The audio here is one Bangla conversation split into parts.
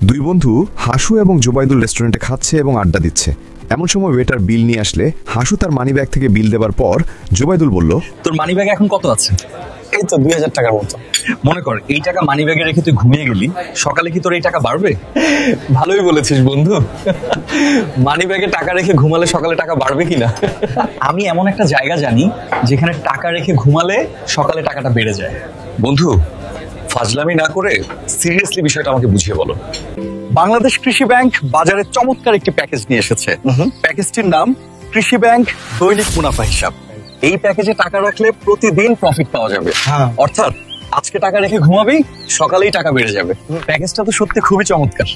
দুই বন্ধু হাসু এবং জুবাইদুল রেস্টুরেন্টে খাচ্ছে এবং আড্ডা দিচ্ছে। এমন সময় ওয়েটার বিল নিয়ে আসলে হাসু তার মানিব্যাগ থেকে বিল দেবার পর জুবাইদুল বলল, তোর মানিব্যাগে এখন কত আছে? এই তো 2000 টাকার মতো। মনে কর এই টাকা মানিব্যাগে রেখে তুই ঘুমিয়ে গেলি, সকালে কি তোর এই টাকা বাড়বে? ভালোই বলেছিস বন্ধু। মানিব্যাগে টাকা রেখে ঘুমালে সকালে টাকা বাড়বে কিনা? আমি এমন একটা জায়গা জানি যেখানে টাকা রেখে ঘুমালে সকালে টাকাটা বেড়ে যায়। বন্ধু, ফাজলামি না করে সিরিয়াসলি বিষয়টা আমাকে বুঝিয়ে বলো। বাংলাদেশ কৃষি ব্যাংক বাজারে চমৎকার একটি প্যাকেজ নিয়ে এসেছে। প্যাকেজটির নাম কৃষি ব্যাংক দৈনিক মুনাফা হিসাব। এই প্যাকেজে টাকা রাখলে প্রতিদিন প্রফিট পাওয়া যাবে। অর্থাৎ আজকে টাকা রেখে ঘুমাবি, সকালেই টাকা বেড়ে যাবে। প্যাকেজটা তো সত্যি খুবই চমৎকার।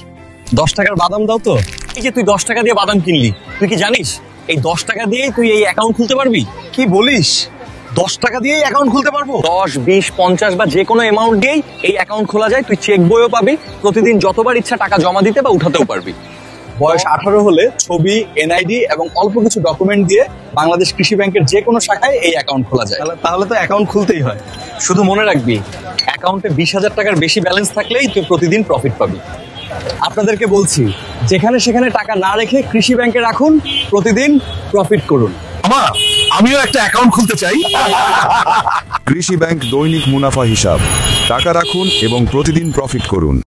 10 টাকার বাদাম দাও তো। এই যে তুই 10 টাকা দিয়ে বাদাম কিনলি, তুই কি জানিস এই 10 টাকা দিয়েই তুই এই অ্যাকাউন্ট খুলতে পারবি? কি বলিস? 10 টাকা দিয়েই অ্যাকাউন্ট খুলতে পারবো? 10, 20, 50 বা যে কোনো অ্যামাউন্ট দিয়েই এই অ্যাকাউন্ট খোলা যায়। তুই চেক বইও পাবি, প্রতিদিন যতবার ইচ্ছা টাকা জমা দিতে বা উঠাতেও পারবি। বয়স 18 হলে ছবি, এনআইডি এবং অল্প কিছু ডকুমেন্ট দিয়ে বাংলাদেশ কৃষি ব্যাংকের যে কোনো শাখায় এই অ্যাকাউন্ট খোলা যায়। তাহলে তো অ্যাকাউন্ট খুলতেই হয়। শুধু মনে রাখবি, অ্যাকাউন্টে 20,000 টাকার বেশি ব্যালেন্স থাকলেই তুই প্রতিদিন প্রফিট পাবি। আপনাদেরকে বলছি, যেখানে সেখানে টাকা না রেখে কৃষি ব্যাংকে রাখুন, প্রতিদিন প্রফিট করুন। আমিও একটা অ্যাকাউন্ট খুলতে চাই। কৃষি ব্যাংক দৈনিক মুনাফা হিসাব। টাকা রাখুন এবং প্রতিদিন প্রফিট করুন।